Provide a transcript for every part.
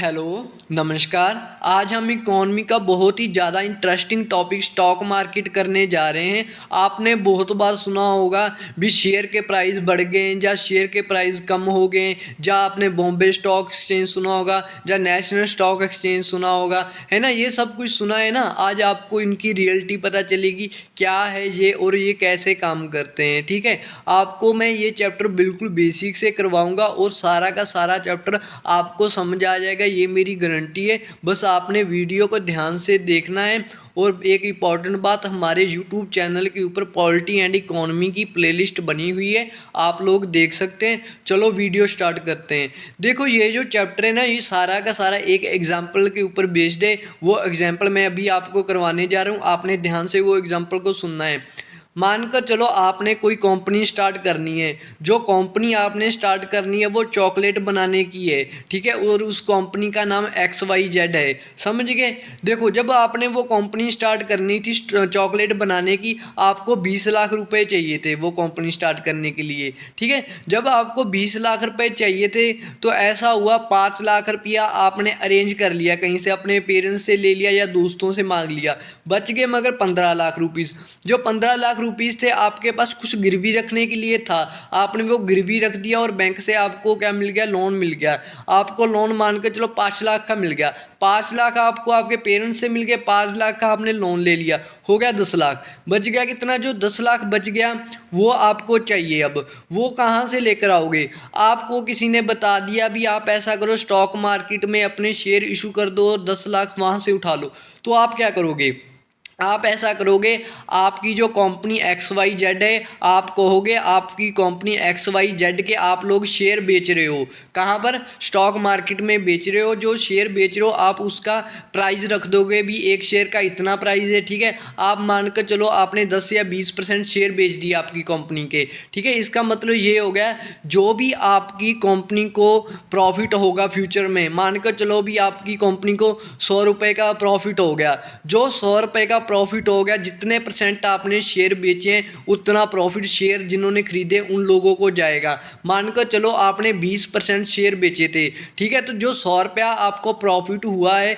Hello, नमस्कार। आज हम इकोनॉमी का बहुत ही ज़्यादा इंटरेस्टिंग टॉपिक स्टॉक मार्केट करने जा रहे हैं। आपने बहुत बार सुना होगा भी शेयर के प्राइस बढ़ गए या शेयर के प्राइस कम हो गए, या आपने बॉम्बे स्टॉक एक्सचेंज सुना होगा या नेशनल स्टॉक एक्सचेंज सुना होगा, है ना। ये सब कुछ सुना है ना। आज आपको इनकी रियलिटी पता चलेगी, क्या है ये और ये कैसे काम करते हैं। ठीक है, आपको मैं ये चैप्टर बिल्कुल बेसिक से करवाऊंगा और सारा का सारा चैप्टर आपको समझ आ जाएगा, ये मेरी गारंटी है। बस आपने वीडियो को ध्यान से देखना है। और एक इम्पॉर्टेंट बात, हमारे यूट्यूब चैनल के ऊपर पॉलिटी एंड इकोनॉमी की प्लेलिस्ट बनी हुई है, आप लोग देख सकते हैं। चलो वीडियो स्टार्ट करते हैं। देखो, ये जो चैप्टर है ना, ये सारा का सारा एक एग्जाम्पल के ऊपर बेस्ड है। वो एग्जाम्पल मैं अभी आपको करवाने जा रहा हूँ, आपने ध्यान से वो एग्जाम्पल को सुनना है। मानकर चलो आपने कोई कंपनी स्टार्ट करनी है। जो कंपनी आपने स्टार्ट करनी है वो चॉकलेट बनाने की है, ठीक है, और उस कंपनी का नाम XYZ है। समझ गए। देखो, जब आपने वो कंपनी स्टार्ट करनी थी चॉकलेट बनाने की, आपको 20 लाख रुपए चाहिए थे वो कंपनी स्टार्ट करने के लिए। ठीक है, जब आपको 20 लाख रुपए चाहिए थे तो ऐसा हुआ 5 लाख रुपया आपने अरेंज कर लिया, कहीं से अपने पेरेंट्स से ले लिया या दोस्तों से मांग लिया। बच गए मगर 15 लाख रुपीज़। जो 15 लाख रुपीज़ थे आपके पास कुछ गिरवी रखने के लिए था, आपने वो गिरवी रख दिया और बैंक से आपको क्या मिल गया, लोन मिल गया। आपको लोन मान के चलो 5 लाख का मिल गया। 5 लाख आपको आपके पेरेंट्स से मिल गए, 5 लाख का आपने लोन ले लिया, हो गया 10 लाख। बच गया कितना, जो 10 लाख बच गया वो आपको चाहिए। अब वो कहाँ से लेकर आओगे। आपको किसी ने बता दिया भी आप ऐसा करो, स्टॉक मार्केट में अपने शेयर इशू कर दो और 10 लाख वहाँ से उठा लो। तो आप क्या करोगे, आप ऐसा करोगे, आपकी जो कंपनी XYZ है, आप कहोगे आपकी कंपनी XYZ के आप लोग शेयर बेच रहे हो। कहाँ पर, स्टॉक मार्केट में बेच रहे हो। जो शेयर बेच रहे हो आप उसका प्राइस रख दोगे भी, एक शेयर का इतना प्राइस है। ठीक है, आप मान कर चलो आपने 10 या 20% शेयर बेच दिए आपकी कंपनी के। ठीक है, इसका मतलब ये हो गया, जो भी आपकी कंपनी को प्रॉफिट होगा फ्यूचर में, मान कर चलो भी आपकी कंपनी को 100 रुपये का प्रॉफिट हो गया। जो 100 रुपये का प्रॉफिट हो गया, जितने परसेंट आपने शेयर बेचे हैं उतना प्रॉफिट शेयर जिन्होंने खरीदे उन लोगों को जाएगा। मानकर चलो आपने 20% शेयर बेचे थे। ठीक है, तो जो 100 रुपया आपको प्रॉफिट हुआ है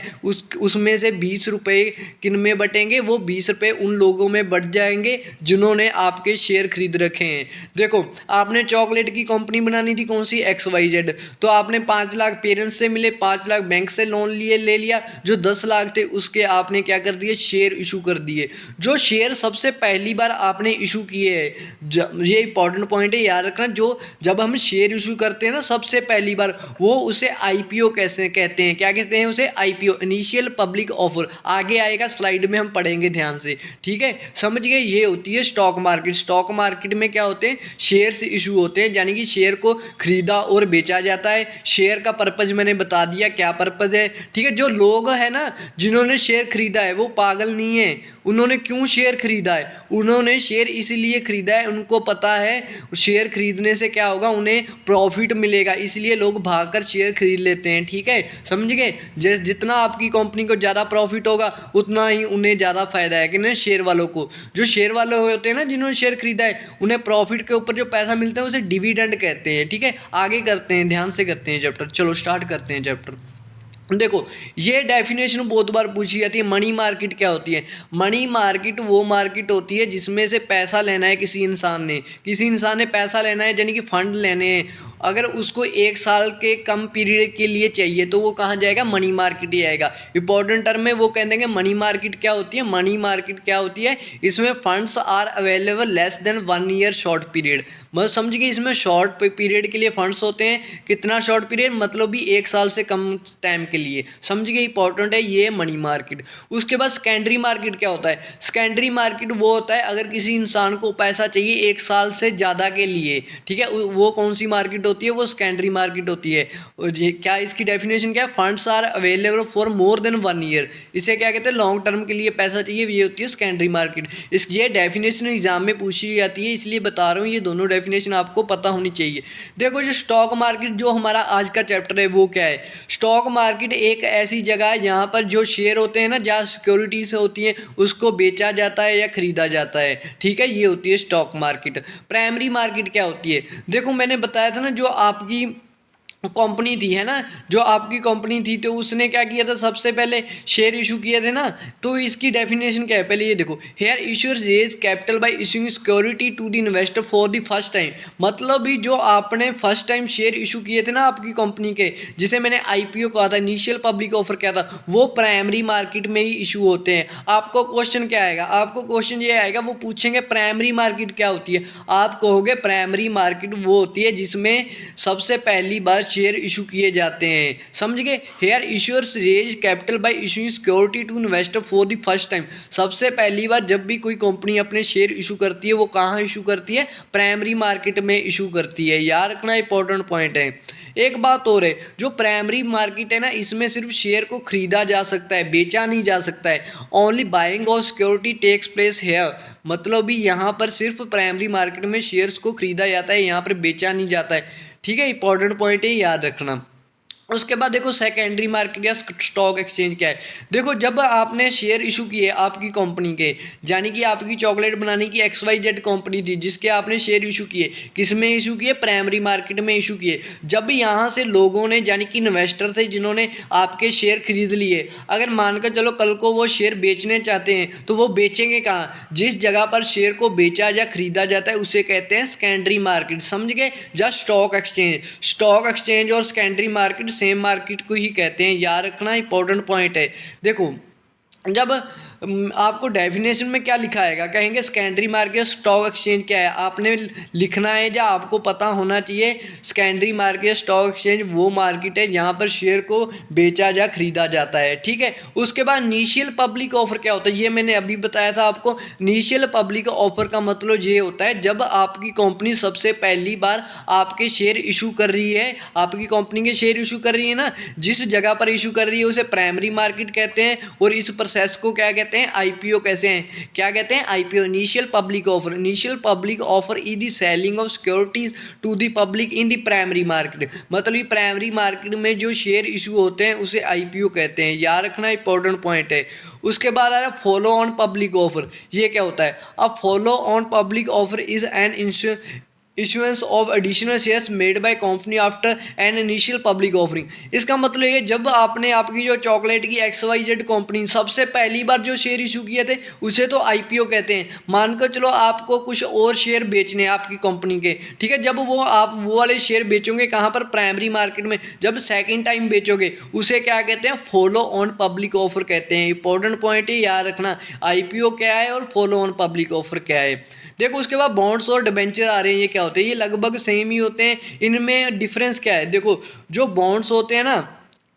उसमें से 20 रुपये किन में बटेंगे, वो 20 रुपये उन लोगों में बट जाएंगे जिन्होंने आपके शेयर खरीद रखे हैं। देखो, आपने चॉकलेट की कंपनी बनानी थी, कौन सी, XYZ। तो आपने 5 लाख पेरेंट्स से मिले, 5 लाख बैंक से लोन लिए ले लिया। जो 10 लाख थे उसके आपने क्या कर दिए, शेयर इशू कर दिए। जो शेयर सबसे पहली बार आपने इशू किए हैं, ये इंपॉर्टेंट पॉइंट है, याद रखना। जो जब हम शेयर इशू करते हैं ना सबसे पहली बार, वो उसे IPO कैसे कहते हैं, क्या कहते हैं उसे, IPO, इनिशियल पब्लिक ऑफर। आगे आएगा स्लाइड में हम पढ़ेंगे ध्यान से। ठीक है, समझ गए। ये होती है स्टॉक मार्केट। स्टॉक मार्केट में क्या होते हैं, शेयर्स इशू होते हैं, यानी कि शेयर को खरीदा और बेचा जाता है। शेयर का पर्पज मैंने बता दिया क्या पर्पज है। ठीक है, जो लोग है ना जिन्होंने शेयर खरीदा है वो पागल नहीं है। उन्होंने क्यों शेयर खरीदा है, उन्होंने शेयर इसलिए खरीदा है, उनको पता है शेयर खरीदने से क्या होगा, उन्हें प्रॉफिट मिलेगा, इसलिए लोग भागकर शेयर खरीद लेते हैं। ठीक है, समझ गए। जितना आपकी कंपनी को ज़्यादा प्रॉफिट होगा उतना ही उन्हें ज़्यादा फायदा है कि नहीं, शेयर वालों को। जो शेयर वाले होते हैं ना जिन्होंने शेयर खरीदा है, उन्हें प्रॉफिट के ऊपर जो पैसा मिलता है उसे डिविडेंड कहते हैं। ठीक है, आगे करते हैं, ध्यान से करते हैं चैप्टर। चलो स्टार्ट करते हैं चैप्टर। देखो, ये डेफिनेशन बहुत बार पूछी जाती है। मनी मार्केट क्या होती है। मनी मार्केट वो मार्केट होती है जिसमें से पैसा लेना है किसी इंसान ने। किसी इंसान ने पैसा लेना है, यानी कि फंड लेने हैं। अगर उसको 1 साल के कम पीरियड के लिए चाहिए तो वो कहाँ जाएगा, मनी मार्केट ही आएगा। इंपॉर्टेंट टर्म में वो कह देंगे मनी मार्केट क्या होती है। मनी मार्केट क्या होती है, इसमें funds are available less than 1 year short period. मतलब समझ गए, इसमें शॉर्ट पीरियड के लिए फंड्स होते हैं। कितना शॉर्ट पीरियड, मतलब भी 1 साल से कम टाइम के लिए। समझ गए, इंपॉर्टेंट है ये मनी मार्केट। उसके बाद सेकेंडरी मार्केट क्या होता है। सेकेंडरी मार्केट वो होता है अगर किसी इंसान को पैसा चाहिए 1 साल से ज़्यादा के लिए। ठीक है, वो कौन सी मार्केट होती है, वो सेकेंडरी मार्केट होती है। और ये क्या, इसकी डेफिनेशन क्या है, funds are available for more than 1 year. इसे क्या कहते हैं, लॉन्ग टर्म के लिए पैसा चाहिए, ये होती है सेकेंडरी मार्केट। ये डेफिनेशन एग्जाम में पूछी जाती है, इसलिए बता रहा हूँ, ये दोनों डेफिनेशन आपको पता होनी चाहिए। देखो, जो स्टॉक मार्केट जो हमारा आज का चैप्टर है वो क्या है। स्टॉक मार्केट एक ऐसी जगह है जहाँ पर जो शेयर होते हैं ना, जहाँ सिक्योरिटीज होती हैं, उसको बेचा जाता है या खरीदा जाता है। ठीक है, ये होती है स्टॉक मार्केट। प्राइमरी मार्केट क्या होती है। देखो, मैंने बताया था ना, जो आपकी कंपनी थी, है ना, जो आपकी कंपनी थी, तो उसने क्या किया था, सबसे पहले शेयर इशू किए थे ना। तो इसकी डेफिनेशन क्या है, पहले ये देखो, here issuer raise capital by issuing security to the investor for the first time. मतलब भी जो आपने फर्स्ट टाइम शेयर इशू किए थे ना आपकी कंपनी के, जिसे मैंने आईपीओ कहा था, इनिशियल पब्लिक ऑफर किया था, वो प्राइमरी मार्केट में ही इशू होते हैं। आपको क्वेश्चन क्या आएगा, आपको क्वेश्चन ये आएगा, वो पूछेंगे प्राइमरी मार्केट क्या होती है। आप कहोगे प्राइमरी मार्केट वो होती है जिसमें सबसे पहली बार शेयर इशू किए जाते हैं, समझ गए। Here issuers raise capital by issuing security to investor for the first time. सबसे पहली बार जब भी कोई कंपनी अपने शेयर इशू करती है, वो कहाँ इशू करती है, प्राइमरी मार्केट में इशू करती है। याद रखना इंपॉर्टेंट पॉइंट है। एक बात और है, जो प्राइमरी मार्केट है ना, इसमें सिर्फ शेयर को खरीदा जा सकता है, बेचा नहीं जा सकता है। Only buying of security takes place here. मतलब भी यहाँ पर सिर्फ प्राइमरी मार्केट में शेयर्स को खरीदा जाता है, यहाँ पर बेचा नहीं जाता है। ठीक है, इंपॉर्टेंट पॉइंट है, याद रखना। उसके बाद देखो सेकेंडरी मार्केट या स्टॉक एक्सचेंज क्या है। देखो जब आपने शेयर इशू किए आपकी कंपनी के, यानी कि आपकी चॉकलेट बनाने की XYZ कंपनी थी, जिसके आपने शेयर इशू किए, किस में इशू किए, प्राइमरी मार्केट में इशू किए। जब भी यहाँ से लोगों ने, यानी कि इन्वेस्टर थे जिन्होंने आपके शेयर खरीद लिए, अगर मानकर चलो कल को वो शेयर बेचने चाहते हैं, तो वो बेचेंगे कहाँ, जिस जगह पर शेयर को बेचा या खरीदा जाता है उसे कहते हैं सेकेंडरी मार्केट, समझ गए। या स्टॉक एक्सचेंज, स्टॉक एक्सचेंज और सेकेंडरी मार्केट सेम मार्केट को ही कहते हैं, याद रखना इंपॉर्टेंट पॉइंट है। देखो जब आपको डेफिनेशन में क्या लिखा आएगा, कहेंगे सेकेंडरी मार्केट स्टॉक एक्सचेंज क्या है, आपने लिखना है या आपको पता होना चाहिए। सेकेंडरी मार्केट स्टॉक एक्सचेंज वो मार्केट है जहाँ पर शेयर को बेचा या खरीदा जाता है। ठीक है, उसके बाद इनिशियल पब्लिक ऑफर क्या होता है, ये मैंने अभी बताया था आपको। इनिशियल पब्लिक ऑफर का मतलब ये होता है जब आपकी कंपनी सबसे पहली बार आपके शेयर इशू कर रही है, आपकी कंपनी के शेयर इशू कर रही है ना, जिस जगह पर इशू कर रही है उसे प्राइमरी मार्केट कहते हैं, और इस प्रोसेस को क्या कहते हैं, आईपीओ। कैसे हैं, क्या कहते हैं, IPO, initial public offer. Initial public offer is the selling of securities to the public in the primary market. मतलब ये प्राइमरी मार्केट में जो शेयर इशू होते हैं उसे आईपीओ कहते हैं, याद रखना इंपॉर्टेंट पॉइंट है। उसके बाद आ रहा है फॉलो ऑन पब्लिक ऑफर। ये क्या होता है, अब follow on public offer is an issuance of additional shares made by company after an initial public offering। इसका मतलब ये, जब आपने आपकी जो चॉकलेट की XYZ कंपनी सबसे पहली बार जो शेयर इशू किए थे उसे तो आईपीओ कहते हैं। मानकर चलो आपको कुछ और शेयर बेचने हैं आपकी कंपनी के, ठीक है, जब वो आप वो वाले शेयर बेचोगे कहाँ पर, प्राइमरी मार्केट में, जब सेकेंड टाइम बेचोगे उसे क्या कहते हैं, फॉलो ऑन पब्लिक ऑफर कहते हैं। इंपॉर्टेंट पॉइंट है, याद रखना, आईपीओ क्या है और फॉलो ऑन पब्लिक ऑफर क्या है। देखो उसके बाद बॉन्ड्स और डिबेंचर आ रहे हैं, ये क्या होते हैं, ये लगभग सेम ही होते हैं। इनमें डिफरेंस क्या है, देखो जो बॉन्ड्स होते हैं ना,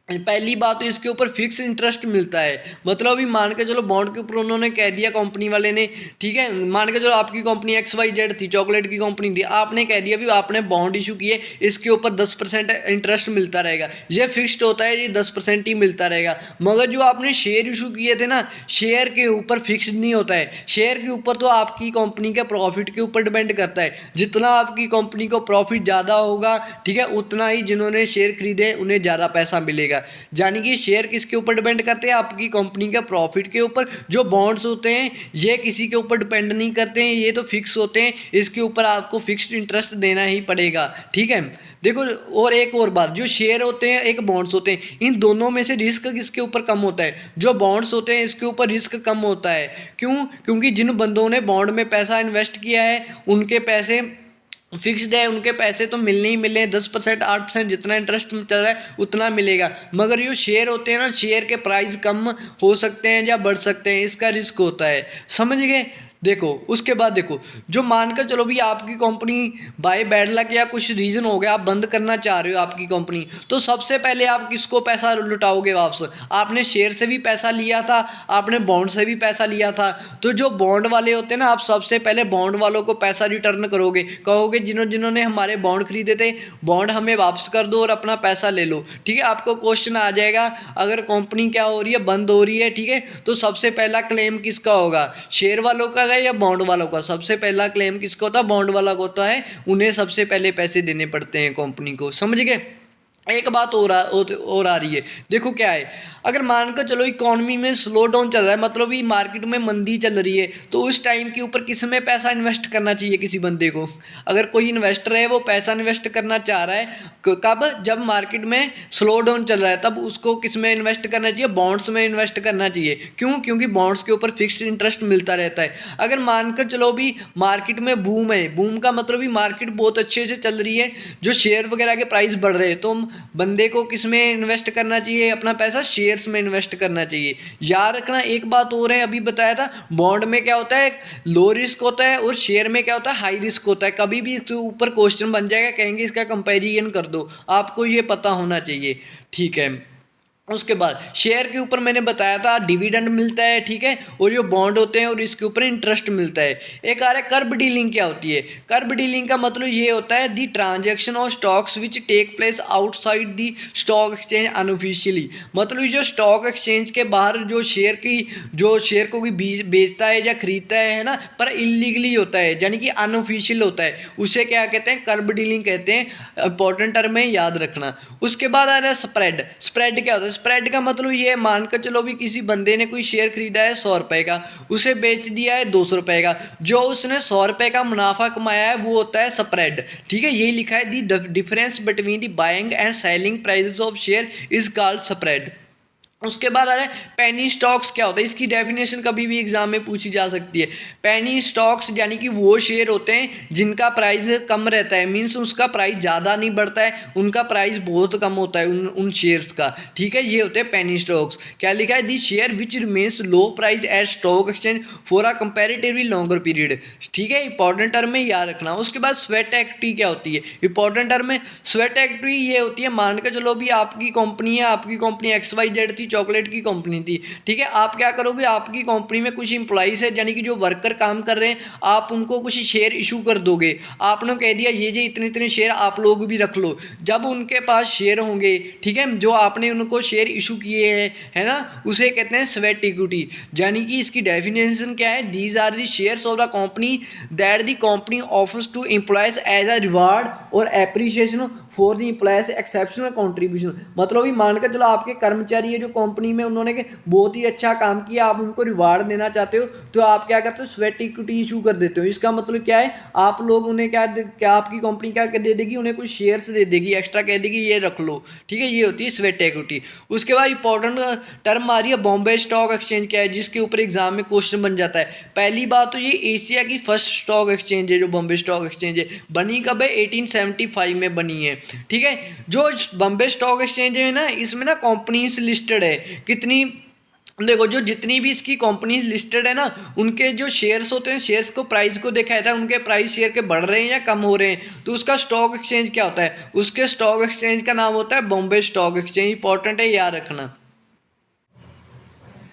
पहली बात तो इसके ऊपर फिक्स इंटरेस्ट मिलता है। मतलब अभी मान के चलो बॉन्ड के ऊपर उन्होंने कह दिया कंपनी वाले ने, ठीक है, मान के चलो आपकी कंपनी XYZ थी, चॉकलेट की कंपनी थी, आपने कह दिया भी आपने बॉन्ड इशू किए, इसके ऊपर 10% इंटरेस्ट मिलता रहेगा, ये फिक्स्ड होता है, ये 10% ही मिलता रहेगा। मगर जो आपने शेयर इशू किए थे ना, शेयर के ऊपर फिक्स नहीं होता है, शेयर के ऊपर तो आपकी कंपनी के प्रॉफिट के ऊपर डिपेंड करता है। जितना आपकी कंपनी को प्रॉफिट ज़्यादा होगा, ठीक है, उतना ही जिन्होंने शेयर खरीदे उन्हें ज़्यादा पैसा मिलेगा। यानी कि शेयर किसके ऊपर डिपेंड करते हैं, आपकी कंपनी के प्रॉफिट के ऊपर। जो बॉन्ड्स होते हैं ये किसी के ऊपर डिपेंड नहीं करते हैं, ये तो फिक्स होते हैं, इसके ऊपर आपको फिक्स्ड इंटरेस्ट देना ही पड़ेगा। ठीक है, देखो और एक और बात, जो शेयर होते हैं एक बॉन्ड्स होते हैं, इन दोनों में से रिस्क किसके ऊपर कम होता है, जो बॉन्ड्स होते हैं इसके ऊपर रिस्क कम होता है। क्यों, क्योंकि जिन बंदों ने बॉन्ड में पैसा इन्वेस्ट किया है उनके पैसे फिक्स्ड है, उनके पैसे तो मिलने ही मिलने हैं, 10% 8% जितना इंटरेस्ट चल रहा है उतना मिलेगा। मगर जो शेयर होते हैं ना, शेयर के प्राइस कम हो सकते हैं या बढ़ सकते हैं, इसका रिस्क होता है, समझ गए। देखो उसके बाद देखो, जो मानकर चलो भी आपकी कंपनी बाय बैड लक या कुछ रीज़न हो गया आप बंद करना चाह रहे हो आपकी कंपनी, तो सबसे पहले आप किसको पैसा लुटाओगे वापस, आपने शेयर से भी पैसा लिया था, आपने बॉन्ड से भी पैसा लिया था, तो जो बॉन्ड वाले होते हैं ना, आप सबसे पहले बॉन्ड वालों को पैसा रिटर्न करोगे, कहोगे जिन्होंने हमारे बॉन्ड खरीदे थे बॉन्ड हमें वापस कर दो और अपना पैसा ले लो। ठीक है, आपको क्वेश्चन आ जाएगा, अगर कंपनी क्या हो रही है, बंद हो रही है, ठीक है, तो सबसे पहला क्लेम किसका होगा, शेयर वालों का या बॉन्ड वालों का। सबसे पहला क्लेम किसका होता है, बॉन्ड वाला को होता है, उन्हें सबसे पहले पैसे देने पड़ते हैं कंपनी को, समझ गए। एक बात और आ रही है। देखो क्या है, अगर मानकर चलो इकोनॉमी में स्लो डाउन चल रहा है, मतलब ये मार्केट में मंदी चल रही है, तो उस टाइम के ऊपर किस में पैसा इन्वेस्ट करना चाहिए किसी बंदे को? अगर कोई इन्वेस्टर है वो पैसा इन्वेस्ट करना चाह रहा है, कब? जब मार्केट में स्लो डाउन चल रहा है, तब उसको किस में इन्वेस्ट करना चाहिए? बॉन्ड्स में इन्वेस्ट करना चाहिए। क्यों? क्योंकि बॉन्ड्स के ऊपर फिक्स्ड इंटरेस्ट मिलता रहता है। अगर मानकर चलो भी मार्केट में बूम है, बूम का मतलब भी मार्केट बहुत अच्छे से चल रही है, जो शेयर वगैरह के प्राइस बढ़ रहे हैं, तो बंदे को किस में इन्वेस्ट करना चाहिए? अपना पैसा शेयर्स में इन्वेस्ट करना चाहिए। याद रखना एक बात और है, अभी बताया था, बॉन्ड में क्या होता है, लो रिस्क होता है, और शेयर में क्या होता है, हाई रिस्क होता है। कभी भी इसके ऊपर क्वेश्चन बन जाएगा, कहेंगे इसका कंपैरिजन कर दो, आपको ये पता होना चाहिए, ठीक है। उसके बाद शेयर के ऊपर मैंने बताया था डिविडेंड मिलता है, ठीक है, और जो बॉन्ड होते हैं और इसके ऊपर इंटरेस्ट मिलता है। एक आ रहा है कर्ब डीलिंग। क्या होती है कर्ब डीलिंग? का मतलब ये होता है the transaction of stocks which take place outside the stock exchange unofficially. मतलब जो स्टॉक एक्सचेंज के बाहर जो शेयर को कोई बेचता है या खरीदता है ना, पर इलीगली होता है, यानी कि अनऑफिशियल होता है, उसे क्या कहते हैं? कर्ब डीलिंग कहते हैं। इंपॉर्टेंट टर्म है, याद रखना। उसके बाद आ रहा है स्प्रेड। स्प्रेड क्या होता है? स्प्रेड का मतलब ये मानकर चलो भी किसी बंदे ने कोई शेयर खरीदा है 100 रुपए का, उसे बेच दिया है 200 रुपए का, जो उसने 100 रुपए का मुनाफा कमाया है वो होता है स्प्रेड, ठीक है। यही लिखा है दी difference between the buying and selling prices of share is called spread. उसके बाद आ रहा है पेनी स्टॉक्स। क्या होता है? इसकी डेफिनेशन कभी भी एग्जाम में पूछी जा सकती है। पेनी स्टॉक्स यानी कि वो शेयर होते हैं जिनका प्राइस कम रहता है, मीन्स उसका प्राइस ज़्यादा नहीं बढ़ता है, उनका प्राइस बहुत कम होता है उन शेयर्स का, ठीक है। ये होते हैं पेनी स्टॉक्स। क्या लिखा है? The share which remains low price at stock exchange for a comparatively longer period, ठीक है। इंपॉर्टेंट टर्म में याद रखना। उसके बाद स्वेट एक्टिविटी क्या होती है? इंपॉर्टेंट टर्म में स्वेट एक्टिविटी ये होती है, मान के चलो भी आपकी कंपनी है, आपकी कंपनी XYZ थी, चॉकलेट की कंपनी थी, ठीक है। आप क्या करोगे? आपकी कंपनी में कुछ इंप्लॉइज है, यानी कि जो वर्कर काम कर रहे हैं, आप उनको कुछ शेयर इशू कर दोगे। आपने कह दिया ये इतने इतने शेयर आप लोग भी रख लो। जब उनके पास शेयर होंगे, ठीक है, जो आपने उनको शेयर इशू किए हैं, है ना, उसे कहते हैं स्वेट इक्विटी। यानी कि इसकी डेफिनेशन क्या है? These are the shares of the company that the company offers to employees as a reward और appreciation for the employees exceptional contribution. मतलब ही मानकर चलो आपके कर्मचारी है जो कंपनी में, उन्होंने बहुत ही अच्छा काम किया, आप उनको रिवार्ड देना चाहते हो, तो आप क्या करते हो? स्वेट इक्विटी इशू कर देते हो। इसका मतलब क्या है? आप लोग उन्हें क्या आपकी कंपनी क्या दे देगी? उन्हें कुछ शेयर्स दे देगी, एक्स्ट्रा कह देगी ये रख लो, ठीक है। ये होती है स्वेट इक्विटी। उसके बाद इंपॉर्टेंट टर्म आ रही है बॉम्बे स्टॉक एक्सचेंज। क्या है? जिसके ऊपर एग्जाम में क्वेश्चन बन जाता है। पहली बात तो ये एशिया की फर्स्ट स्टॉक एक्सचेंज है, जो बॉम्बे स्टॉक एक्सचेंज है। बनी कब है? 1875 में बनी है, ठीक है। जो बॉम्बे स्टॉक एक्सचेंज है ना, इसमें ना कंपनीज लिस्टेड है कितनी, देखो जो जितनी भी इसकी कंपनीज लिस्टेड है ना, उनके जो शेयर्स होते हैं, शेयर्स को प्राइस को देखा जाता है, उनके प्राइस शेयर के बढ़ रहे हैं या कम हो रहे हैं, तो उसका स्टॉक एक्सचेंज क्या होता है? उसके स्टॉक एक्सचेंज का नाम होता है बॉम्बे स्टॉक एक्सचेंज। इंपॉर्टेंट है, याद रखना।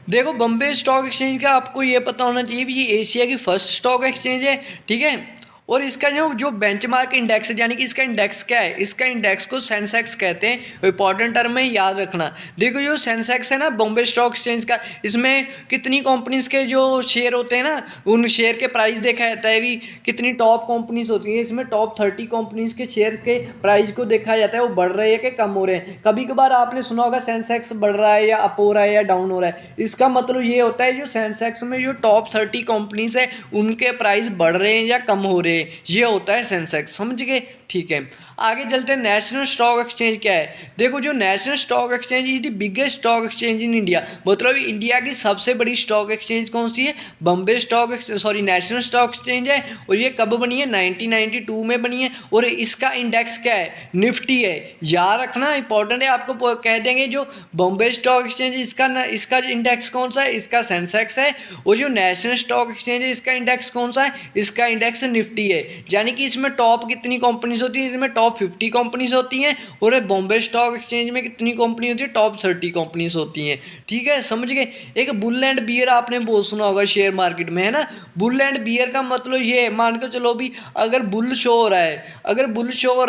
देखो बॉम्बे स्टॉक एक्सचेंज का आपको ये पता होना चाहिए भी ये एशिया की फर्स्ट स्टॉक एक्सचेंज है, ठीक है। और इसका जो बेंचमार्क इंडेक्स है, यानी कि इसका इंडेक्स क्या है? इसका इंडेक्स को सेंसेक्स कहते हैं। इंपॉर्टेंट टर्म है, याद रखना। देखो जो सेंसेक्स है ना बॉम्बे स्टॉक एक्सचेंज का, इसमें कितनी कंपनीज के जो शेयर होते हैं ना, उन शेयर के प्राइस देखा जाता है भी, कितनी टॉप कंपनीज होती है इसमें, टॉप 30 कंपनीज के शेयर के प्राइस को देखा जाता है, वो बढ़ रहे हैं कि कम हो रहे हैं। कभी कभार आपने सुना होगा सेंसेक्स बढ़ रहा है या अप हो रहा है या डाउन हो रहा है। इसका मतलब ये होता है जो सेंसेक्स में जो टॉप 30 कंपनीज है, उनके प्राइस बढ़ रहे हैं या कम हो रहे हैं, ये होता है सेंसेक्स। समझ गए? ठीक है, आगे चलते हैं। नेशनल स्टॉक एक्सचेंज क्या है? देखो जो national stock exchange is the biggest stock exchange in India, मतलब इंडिया की सबसे बड़ी स्टॉक एक्सचेंज कौन सी है? Bombay stock sorry national stock exchange है। और ये कब बनी है? 1992 में बनी है। और इसका इंडेक्स क्या है? निफ्टी है। याद रखना, इंपॉर्टेंट है। आपको कह देंगे जो बॉम्बे स्टॉक एक्सचेंज इसका इंडेक्स कौन सा है? इसका सेंसेक्स है। और जो नेशनल स्टॉक एक्सचेंज है इसका इंडेक्स कौन सा है? इसका इंडेक्स निफ्टी है। यानी कि इसमें टॉप कितनी कंपनीज होती है? इसमें टॉप 50 कंपनीज होती हैं। और बॉम्बे स्टॉक एक्सचेंज में कितनी कंपनी होती है? टॉप 30 कंपनीज होती हैं, ठीक है। समझ गए? एक बुल एंड बियर आपने बहुत सुना होगा शेयर मार्केट में, है ना। बुल एंड बियर का मतलब ये है, मान के चलो भी अगर बुल शो हो रहा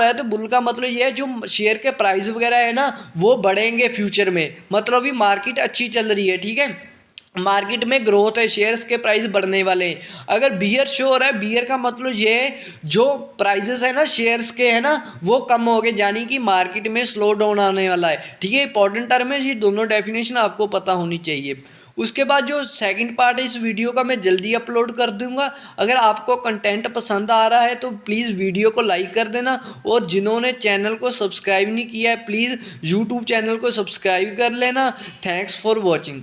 है, तो बुल का मतलब ये है जो शेयर के प्राइस वगैरह है ना, वो बढ़ेंगे फ्यूचर में, मतलब भी मार्केट अच्छी चल रही है, ठीक है। मार्केट में ग्रोथ है, शेयर्स के प्राइस बढ़ने वाले हैं। अगर बियर शो हो रहा है, बियर का मतलब ये है जो प्राइजेस है ना शेयर्स के है ना वो कम हो गए, यानी कि मार्केट में स्लो डाउन आने वाला है। ठीक है, इंपॉर्टेंट टर्म है, ये दोनों डेफिनेशन आपको पता होनी चाहिए। उसके बाद जो सेकंड पार्ट है इस वीडियो का मैं जल्दी अपलोड कर दूंगा। अगर आपको कंटेंट पसंद आ रहा है तो प्लीज़ वीडियो को लाइक कर देना, और जिन्होंने चैनल को सब्सक्राइब नहीं किया है प्लीज़ यूट्यूब चैनल को सब्सक्राइब कर लेना। Thanks for watching.